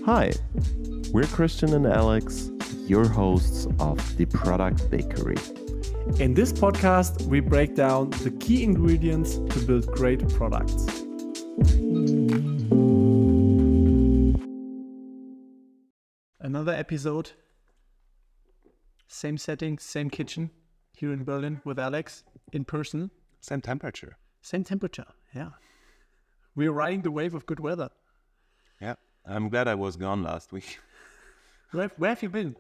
Hi, we're Christian and Alex, your hosts of The Product Bakery. In this podcast, we break down the key ingredients to build great products. Another episode, same setting, same kitchen, here in Berlin with Alex, in person. Same temperature. Same temperature, yeah. We're riding the wave of good weather. Yeah, I'm glad I was gone last week. Where have you been?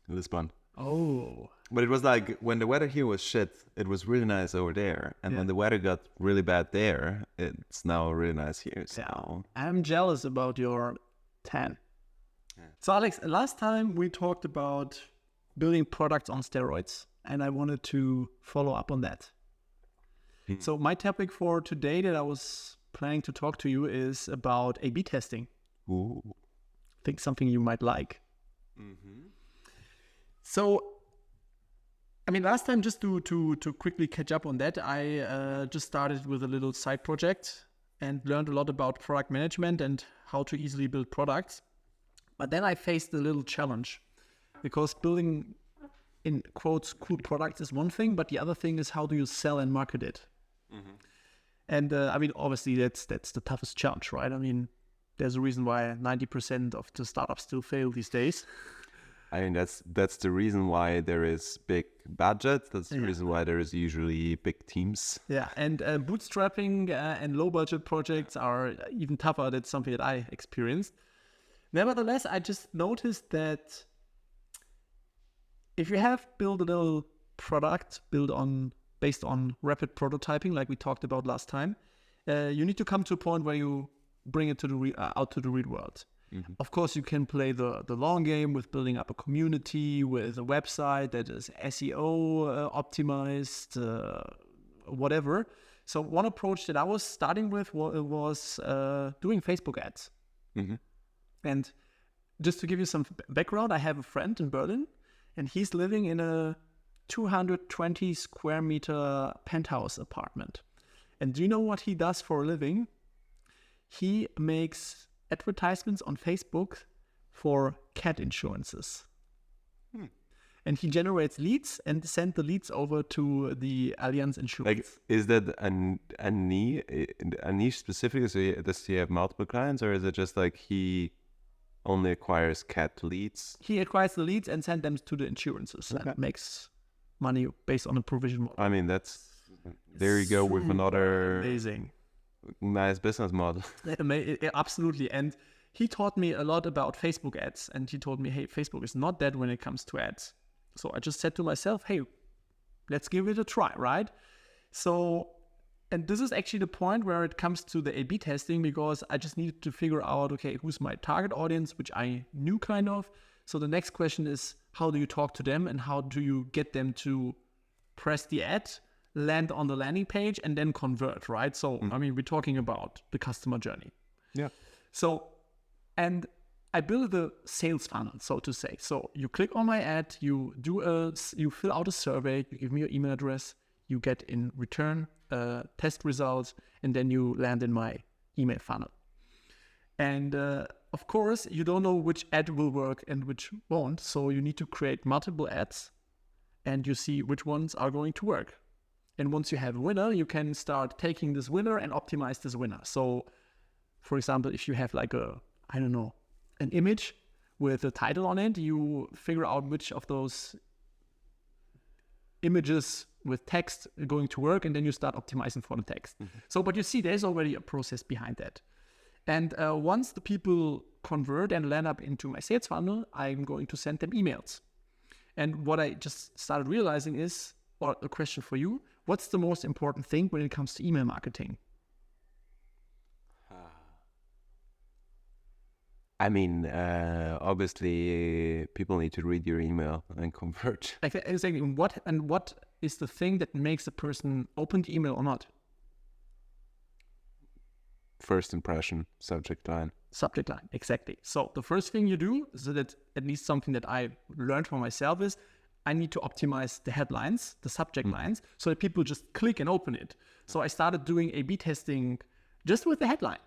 Lisbon. Oh. But it was like, when the weather here was shit, it was really nice over there. And when the weather got really bad there, it's now really nice here. So. Yeah. I'm jealous about your tan. Yeah. So Alex, last time we talked about building products on steroids, and I wanted to follow up on that. So my topic for today that I was planning to talk to you is about A/B testing. Ooh. I think something you might like. Mm-hmm. So, I mean, last time, just to quickly catch up on that, I just started with a little side project and learned a lot about product management and how to easily build products. But then I faced a little challenge, because building, in quotes, cool products is one thing, but the other thing is how do you sell and market it? Mm-hmm. And I mean, obviously, that's the toughest challenge, right? I mean, there's a reason why 90% of the startups still fail these days. I mean, that's the reason why there is big budget. That's the reason why there is usually big teams. Yeah, and bootstrapping and low budget projects are even tougher. That's something that I experienced. Nevertheless, I just noticed that if you have built a little product based on rapid prototyping, like we talked about last time, you need to come to a point where you bring it to out to the real world. Mm-hmm. Of course, you can play the long game with building up a community, with a website that is SEO optimized, whatever. So one approach that I was starting with was doing Facebook ads. Mm-hmm. And just to give you some background, I have a friend in Berlin, and he's living in a 220 square meter penthouse apartment. And do you know what he does for a living? He makes advertisements on Facebook for cat insurances. And he generates leads and sends the leads over to the Allianz Insurance. Like, is that a niche specific? So does he have multiple clients, or is it just like he only acquires cat leads? He acquires the leads and sends them to the insurances and makes money based on a provision model. I mean, there you go with another amazing, nice business model. Absolutely. And he taught me a lot about Facebook ads, and he told me, hey, Facebook is not dead when it comes to ads. So I just said to myself, hey, let's give it a try, right? So, and this is actually the point where it comes to the A/B testing, because I just needed to figure out, okay, who's my target audience, which I knew kind of. So the next question is, how do you talk to them, and how do you get them to press the ad, land on the landing page, and then convert, right? So, I mean, we're talking about the customer journey. Yeah. So, and I build a sales funnel, so to say. So you click on my ad, you fill out a survey, you give me your email address, you get in return test results, and then you land in my email funnel. And of course, you don't know which ad will work and which won't. So you need to create multiple ads, and you see which ones are going to work. And once you have a winner, you can start taking this winner and optimize this winner. So, for example, if you have like an image with a title on it, you figure out which of those images with text are going to work, and then you start optimizing for the text. Mm-hmm. So, but you see, there's already a process behind that. And once the people convert and land up into my sales funnel, I'm going to send them emails. And what I just started realizing is, or a question for you, what's the most important thing when it comes to email marketing? I mean, obviously, people need to read your email and convert. Exactly. What is the thing that makes a person open the email or not? First impression, subject line. Subject line, exactly. So the first thing you do, so that at least something that I learned for myself, is I need to optimize the headlines, the subject lines, so that people just click and open it. So I started doing A/B testing just with the headline.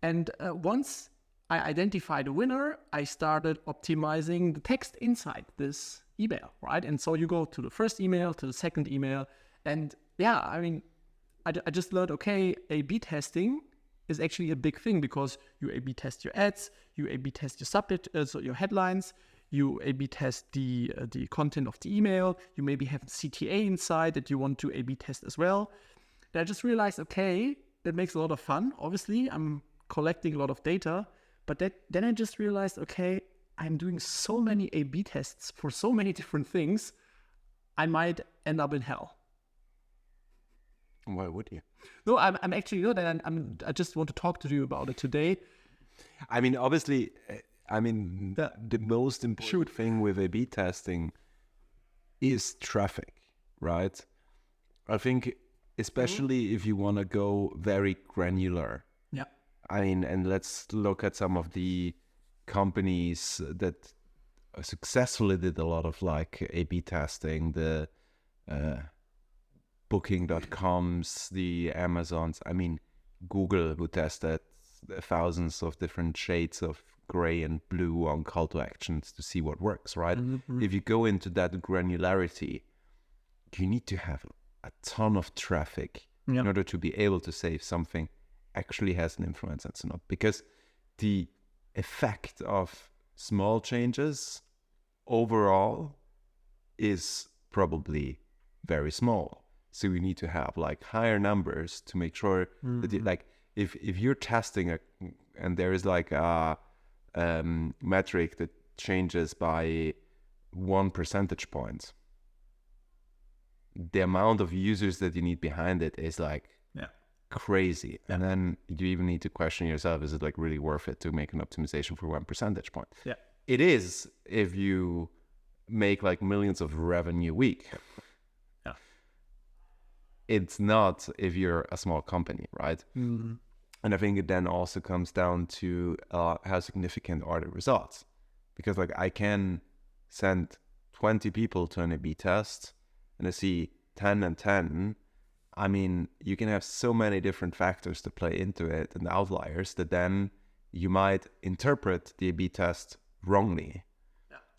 And once I identified a winner, I started optimizing the text inside this email, right? And so you go to the first email, to the second email. And yeah, I mean, I just learned, okay, A/B testing is actually a big thing, because you A/B test your ads, you A/B test your subject, so your headlines, you A/B test the content of the email, you maybe have CTA inside that you want to A/B test as well. And I just realized, okay, that makes a lot of fun. Obviously, I'm collecting a lot of data, but then I just realized, okay, I'm doing so many A/B tests for so many different things, I might end up in hell. Why would you? No, I'm actually good, and I just want to talk to you about it today. I mean, obviously, the most important thing with A/B testing is traffic, right? I think especially if you want to go very granular. Yeah. I mean, and let's look at some of the companies that successfully did a lot of like A/B testing, the Booking.coms, the Amazons. I mean, Google, who tested thousands of different shades of gray and blue on call to actions to see what works, right? If you go into that granularity, you need to have a ton of traffic in order to be able to say if something actually has an influence and so on. Because the effect of small changes overall is probably very small. So we need to have like higher numbers to make sure that you, like if you're testing and there is like a metric that changes by 1 percentage point, the amount of users that you need behind it is like crazy. And then you even need to question yourself, is it like really worth it to make an optimization for 1 percentage point? It is if you make like millions of revenue a week. It's not if you're a small company, right? And I think it then also comes down to how significant are the results. Because like I can send 20 people to an A/B test and I see 10 and 10. I mean, you can have so many different factors to play into it and outliers that then you might interpret the A/B test wrongly.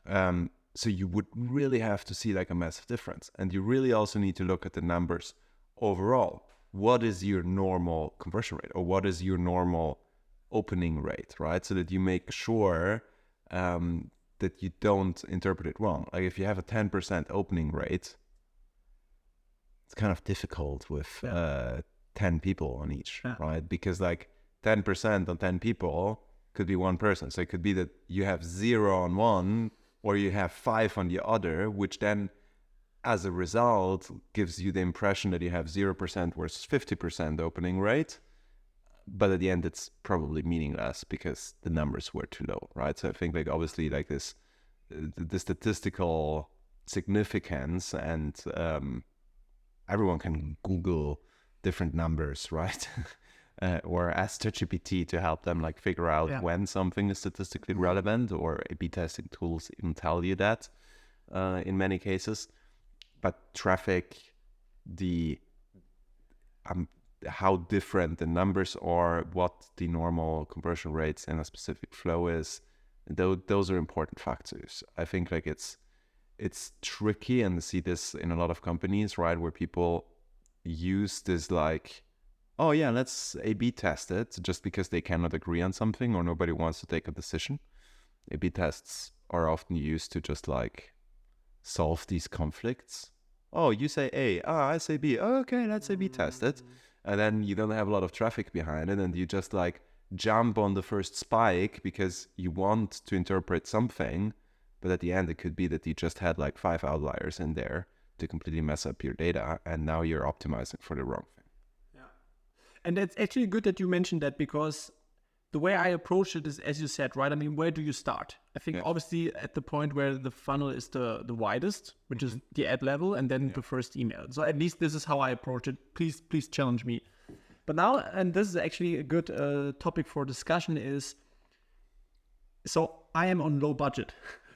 So you would really have to see like a massive difference. And you really also need to look at the numbers overall. What is your normal conversion rate, or what is your normal opening rate, right? So that you make sure that you don't interpret it wrong. Like if you have a 10% opening rate, it's kind of difficult with 10 people on each, right? Because like 10% on 10 people could be one person. So it could be that you have 0 on one, or you have 5 on the other, which then as a result gives you the impression that you have 0% versus 50% opening rate. But at the end, it's probably meaningless because the numbers were too low, right? So I think like obviously like this, the statistical significance, and everyone can Google different numbers, right? Or ask ChatGPT to help them like figure out when something is statistically relevant, or A/B testing tools even tell you that in many cases. But traffic, how different the numbers are, what the normal conversion rates in a specific flow is, those are important factors. I think like it's tricky, and I see this in a lot of companies, right, where people use this like, oh yeah, let's A/B test it just because they cannot agree on something or nobody wants to take a decision. A/B tests are often used to just like solve these conflicts. Oh, you say A, I say B. Oh, okay, let's A/B test it. And then you don't have a lot of traffic behind it, and you just like jump on the first spike because you want to interpret something, but at the end it could be that you just had like 5 outliers in there to completely mess up your data, and now you're optimizing for the wrong thing. And it's actually good that you mentioned that, because the way I approach it is, as you said, right? I mean, where do you start? I think obviously at the point where the funnel is the widest, which is the ad level, and then the first email. So at least this is how I approach it. Please challenge me. But now, and this is actually a good topic for discussion, is, so I am on low budget,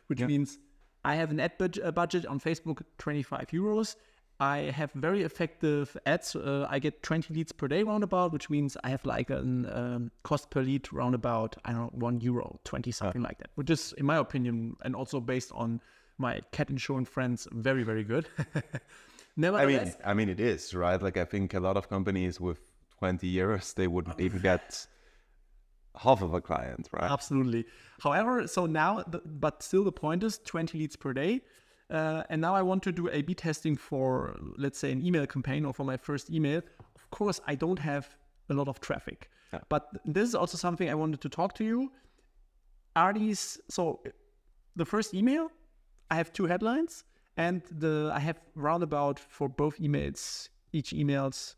which means I have an ad budget on Facebook, 25 euros. I have very effective ads. I get 20 leads per day roundabout, which means I have like a cost per lead roundabout, I don't know, €1, 20, something like that, which is, in my opinion, and also based on my cat insurance friends, very, very good. Nevertheless, I mean, it is, right? Like, I think a lot of companies with 20 euros, they wouldn't even get half of a client, right? Absolutely. However, so now, but still the point is 20 leads per day. And now I want to do A/B testing for, let's say, an email campaign or for my first email. Of course, I don't have a lot of traffic, but this is also something I wanted to talk to you. So the first email, I have 2 headlines, and I have roundabout for both emails, each email's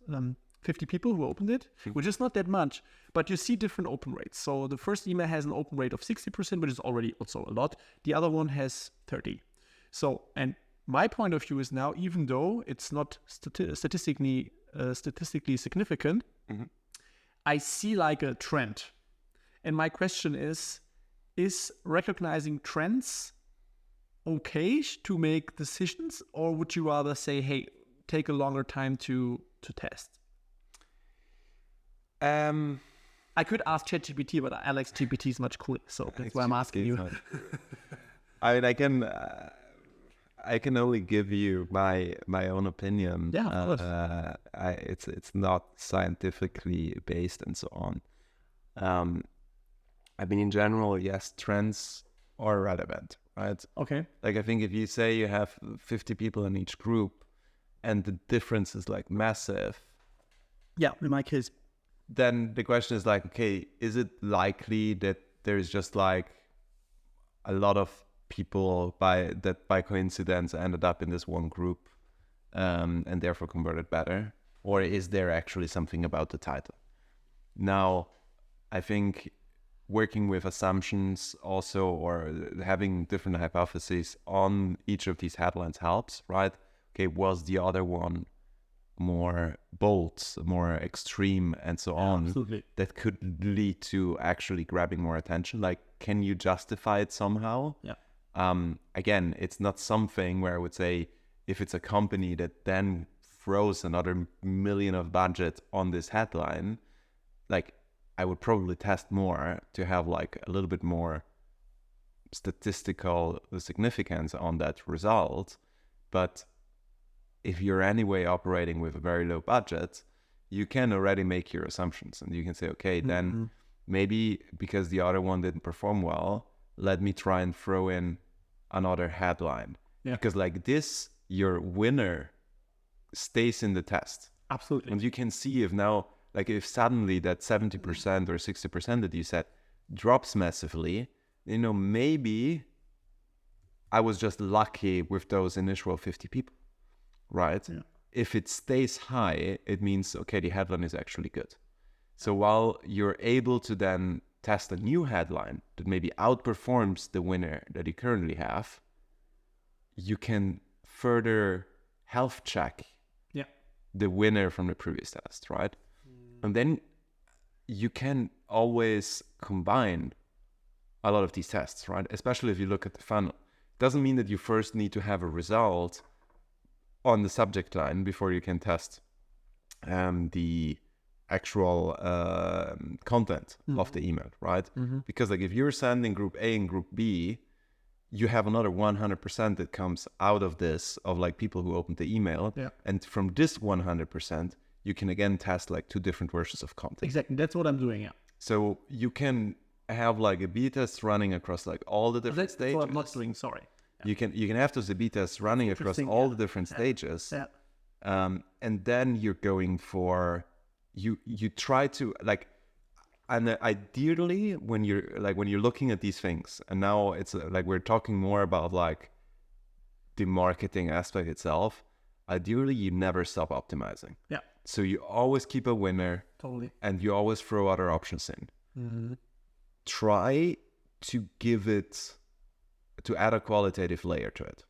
50 people who opened it, which is not that much, but you see different open rates. So the first email has an open rate of 60%, which is already also a lot. The other one has 30. So, and my point of view is now, even though it's not statistically significant, I see like a trend. And my question is recognizing trends okay to make decisions, or would you rather say, hey, take a longer time to test? I could ask ChatGPT, but Alex GPT is much cooler, so that's why I'm asking you. I mean, I can only give you my own opinion. Yeah, of course. It's not scientifically based and so on. I mean, in general, yes, trends are relevant, right? Okay. Like, I think if you say you have 50 people in each group and the difference is like massive. Yeah, in my case. Then the question is like, okay, is it likely that there's just like a lot of people by coincidence ended up in this one group and therefore converted better? Or is there actually something about the title? Now, I think working with assumptions also, or having different hypotheses on each of these headlines helps, right? Okay, was the other one more bold, more extreme, and so on? Absolutely. That could lead to actually grabbing more attention. Like, can you justify it somehow? Yeah. Again, it's not something where I would say, if it's a company that then throws another million of budget on this headline, like, I would probably test more to have like a little bit more statistical significance on that result. But if you're anyway operating with a very low budget, you can already make your assumptions, and you can say, okay, then maybe because the other one didn't perform well, let me try and throw in another headline. Yeah. Because like this, your winner stays in the test. Absolutely. And you can see if now, like, if suddenly that 70% or 60% that you said drops massively, you know, maybe I was just lucky with those initial 50 people, right? Yeah. If it stays high, it means, okay, the headline is actually good. So while you're able to then test a new headline that maybe outperforms the winner that you currently have, you can further health check the winner from the previous test, right? And then you can always combine a lot of these tests, right? Especially if you look at the funnel. It doesn't mean that you first need to have a result on the subject line before you can test the actual content of the email, right? Because like if you're sending group A and group B, you have another 100% that comes out of this, of like people who opened the email. Yeah. And from this 100%, you can again test like 2 different versions of content. Exactly. That's what I'm doing. Yeah. So you can have like a B test running across like all the different stages. That's what I'm not doing. Sorry. You can have those A/B tests running across all the different stages. Yeah. And then you're going for you try to like, and ideally when you're looking at these things, and now it's like we're talking more about like the marketing aspect itself. Ideally, you never stop optimizing. Yeah. So you always keep a winner. Totally. And you always throw other options in. Try to add a qualitative layer to it.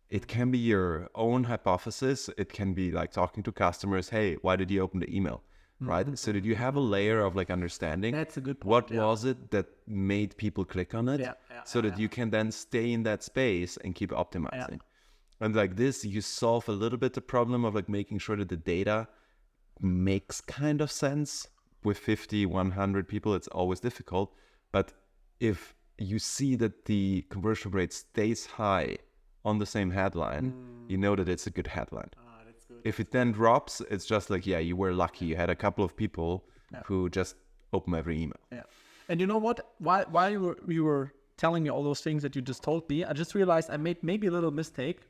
It can be your own hypothesis. It can be like talking to customers. Hey, why did you open the email? right? So that you have a layer of like understanding. That's a good point. What was it that made people click on it? So that you can then stay in that space and keep optimizing. And like this, you solve a little bit the problem of like making sure that the data makes kind of sense. With 50, 100 people, it's always difficult. But if you see that the conversion rate stays high on the same headline, you know that it's a good headline. That's good. If it then drops, it's just like, yeah, you were lucky. You had a couple of people who just open every email. Yeah. And you know what? While you were telling me all those things that you just told me, I just realized I made maybe a little mistake.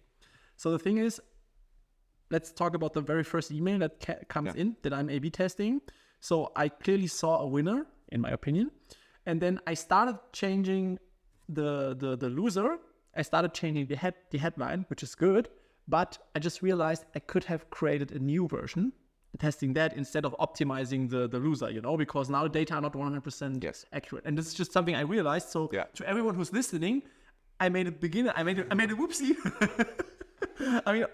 So the thing is, let's talk about the very first email that comes in that I'm A/B testing. So I clearly saw a winner, in my opinion. And then I started changing the loser. I started changing the headline, which is good. But I just realized I could have created a new version, testing that instead of optimizing the loser, because now the data are not 100% accurate. And this is just something I realized. So to everyone who's listening, I made a whoopsie. I mean,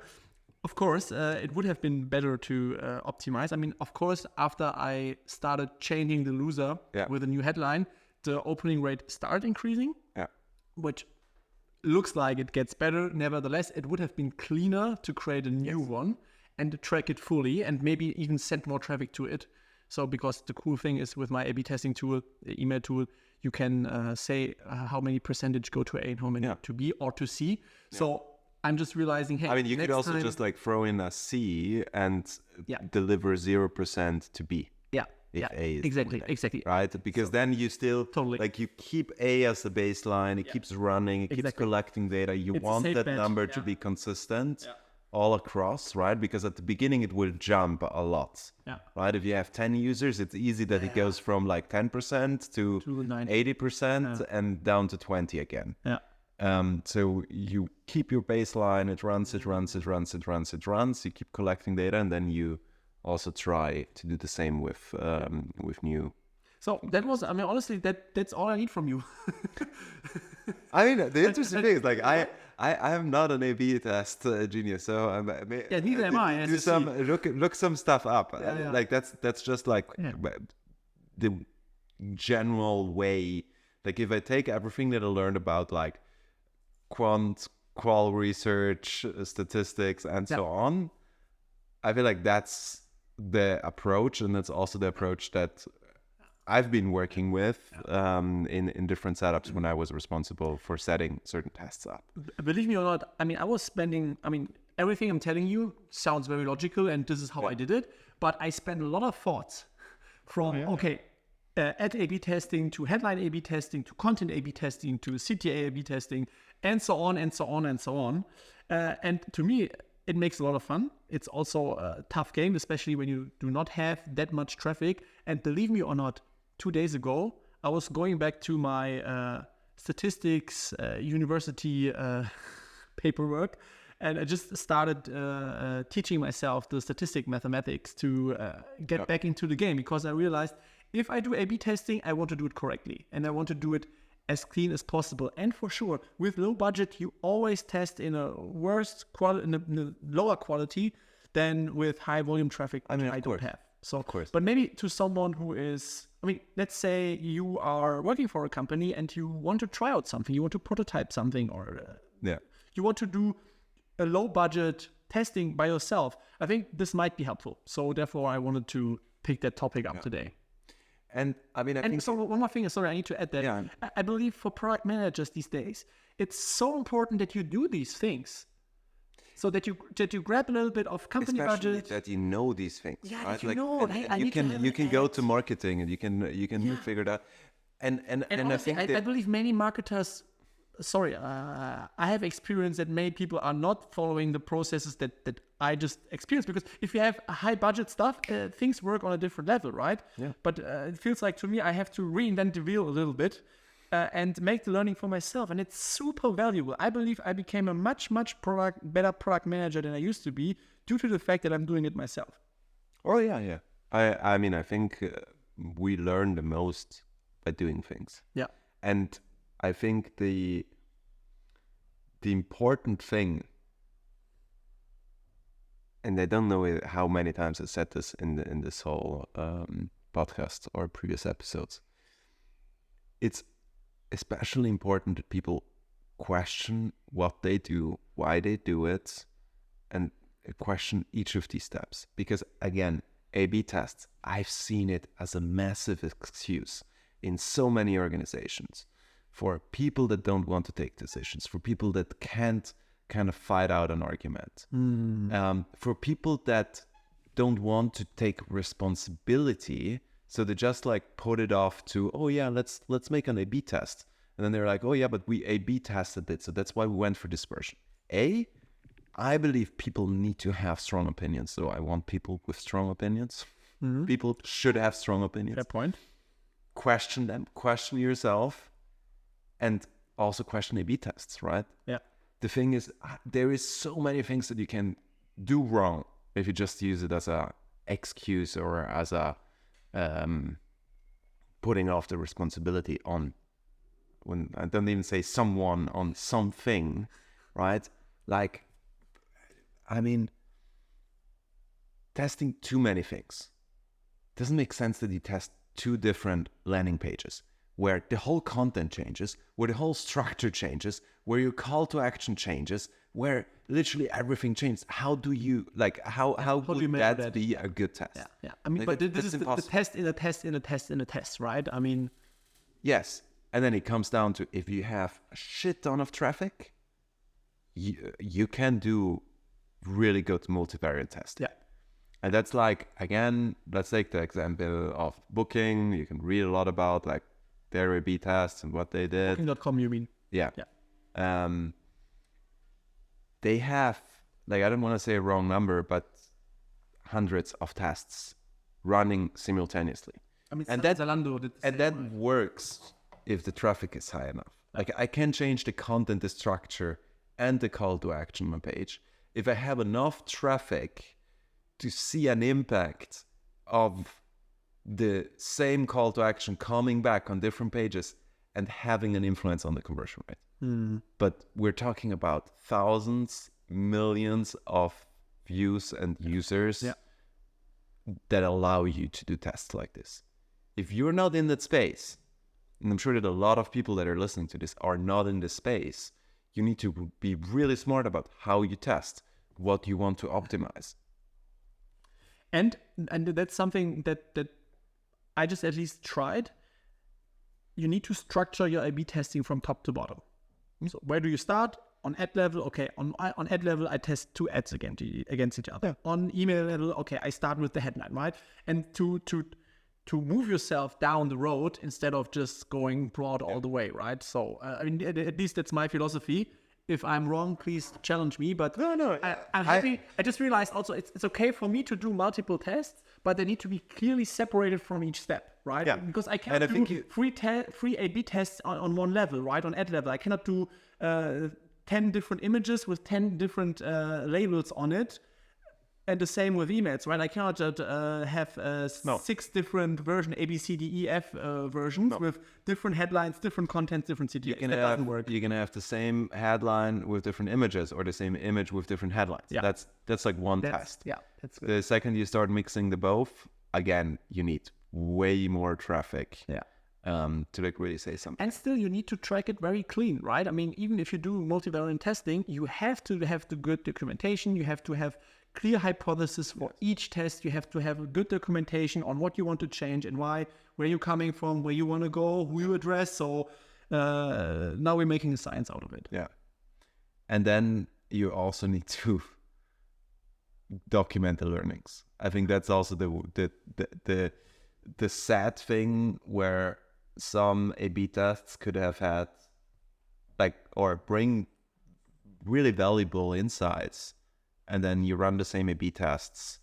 of course, it would have been better to optimize. I mean, of course, after I started changing the loser with a new headline, the opening rate started increasing, which looks like it gets better. Nevertheless, it would have been cleaner to create a new one and track it fully and maybe even send more traffic to it. So because the cool thing is with my A/B testing tool, the email tool, you can say how many percentage go to A and how many to B or to C. So I'm just realizing, hey, I mean, you could also just like throw in a C and deliver 0% to B. If A is exactly. Right? Because then you still like you keep A as the baseline, it keeps running, it keeps collecting data. You want that number to be consistent all across, right? Because at the beginning it will jump a lot. Right? If you have 10 users, it's easy that it goes from like 10% to 80% and down to 20 again. So you keep your baseline, it runs, you keep collecting data, and then you also try to do the same with new. So that was, I mean, honestly, that's all I need from you. I mean, the interesting thing is like I am not an A/B test genius, so neither am I. Do some look some stuff up. Like that's just like the general way. Like if I take everything that I learned about like qual research, statistics, and so on, I feel like that's the approach, and that's also the approach that I've been working with in different setups when I was responsible for setting certain tests up. Believe me or not, I mean, everything I'm telling you sounds very logical, and this is how I did it, but I spent a lot of thoughts from, ad A/B testing to headline A/B testing to content A/B testing to CTA A/B testing, and so on and so on and so on. And to me, it makes a lot of fun. It's also a tough game, especially when you do not have that much traffic. And believe me or not, 2 days ago, I was going back to my statistics university paperwork, and I just started teaching myself the statistic mathematics to get back into the game, because I realized if I do A/B testing, I want to do it correctly, and I want to do it as clean as possible. And for sure, with low budget, you always test in a in a lower quality than with high volume traffic, which I don't have. So, of course. But maybe to someone who is, I mean, let's say you are working for a company and you want to try out something, you want to prototype something, or you want to do a low budget testing by yourself. I think this might be helpful. So therefore, I wanted to pick that topic up today. And I mean, I think so one more thing, sorry, I need to add that. I believe for product managers these days, it's so important that you do these things, so that you grab a little bit of company budget, that you know these things. Right? You can go to marketing and you can figure it out. And honestly, I believe many marketers. Sorry, I have experienced that many people are not following the processes that I just experienced, because if you have a high budget stuff, things work on a different level, right? But it feels like to me I have to reinvent the wheel a little bit and make the learning for myself, and it's super valuable. I believe I became a much better product manager than I used to be due to the fact that I'm doing it myself. Oh yeah. I mean, I think we learn the most by doing things. And I think the important thing and I don't know how many times I said this in this whole podcast or previous episodes. It's especially important that people question what they do, why they do it, and question each of these steps. Because again, A/B tests, I've seen it as a massive excuse in so many organizations for people that don't want to take decisions, for people that can't kind of fight out an argument, for people that don't want to take responsibility, so they just like put it off to, oh yeah, let's make an A/B test, and then they're like, oh yeah, but we A/B tested it, so that's why we went for dispersion. I believe people need to have strong opinions, so I want people with strong opinions. People should have strong opinions. Fair point. Question them, question yourself, and also question A/B tests, right? Yeah. The thing is, there is so many things that you can do wrong if you just use it as a excuse or as a putting off the responsibility on, when I don't even say someone, on something, right? Like, I mean, testing too many things. Doesn't make sense that you test 2 different landing pages where the whole content changes, where the whole structure changes, where your call to action changes, where literally everything changes. How do you, like, how would that be a good test? Yeah. I mean, like, but this is the test in a test in a test in a test, right? I mean, yes. And then it comes down to, if you have a shit ton of traffic, you can do really good multivariate testing. yeah. And that's like, again, let's take the example of Booking. You can read a lot about like their A/B tests and what they did. Booking.com, you mean? Yeah. They have, like, I don't want to say a wrong number, but hundreds of tests running simultaneously. I mean, and Zalando did the same, that right? works if the traffic is high enough. Like, I can change the content, the structure, and the call to action on my page. If I have enough traffic to see an impact of the same call to action coming back on different pages and having an influence on the conversion rate. But we're talking about thousands, millions of views and users that allow you to do tests like this. If you're not in that space, and I'm sure that a lot of people that are listening to this are not in this space, you need to be really smart about how you test, what you want to optimize. And that's something that I just at least tried. You need to structure your A/B testing from top to bottom. So where do you start? On ad level, okay. On ad level, I test 2 ads against each other. Yeah. On email level, okay, I start with the headline, right? And to move yourself down the road instead of just going broad all the way, right? So I mean, at least that's my philosophy. If I'm wrong, please challenge me. But No. I'm happy. I just realized also it's okay for me to do multiple tests, but they need to be clearly separated from each step, right? Yeah. Because I can't do three A/B tests on one level, right? On ad level, I cannot do 10 different images with 10 different labels on it. And the same with emails, right? I cannot have 6 different versions, A, B, C, D, E, F versions with different headlines, different contents, different CTAs. That doesn't work. You're gonna have the same headline with different images, or the same image with different headlines. Yeah. That's like one test. Yeah, that's good. The second you start mixing the both, again, you need way more traffic. Yeah. To like really say something. And still, you need to track it very clean, right? I mean, even if you do multivariate testing, you have to have the good documentation. You have to have clear hypothesis for each test. You have to have a good documentation on what you want to change and why, where you're coming from, where you want to go, who you address. So now we're making a science out of it. Yeah. And then you also need to document the learnings. I think that's also the sad thing, where some A/B tests could have had or bring really valuable insights, and then you run the same A/B test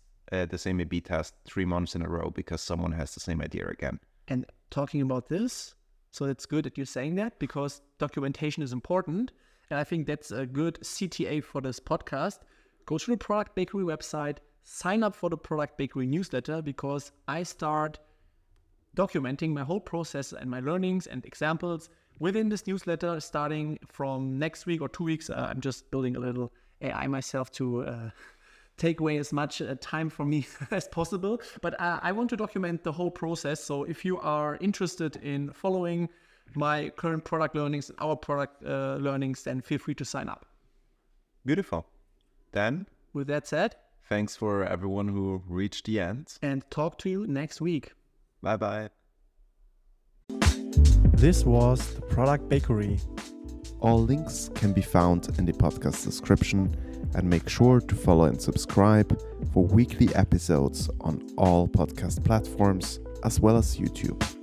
3 months in a row because someone has the same idea again. And talking about this, so it's good that you're saying that, because documentation is important. And I think that's a good CTA for this podcast. Go to the Product Bakery website, sign up for the Product Bakery newsletter, because I start documenting my whole process and my learnings and examples within this newsletter starting from next week or 2 weeks. I'm just building a little AI myself to take away as much time from me as possible. But I want to document the whole process. So if you are interested in following my current product learnings, our product learnings, then feel free to sign up. Beautiful. Then, with that said, thanks for everyone who reached the end. And talk to you next week. Bye-bye. This was the Product Bakery. All links can be found in the podcast description, and make sure to follow and subscribe for weekly episodes on all podcast platforms as well as YouTube.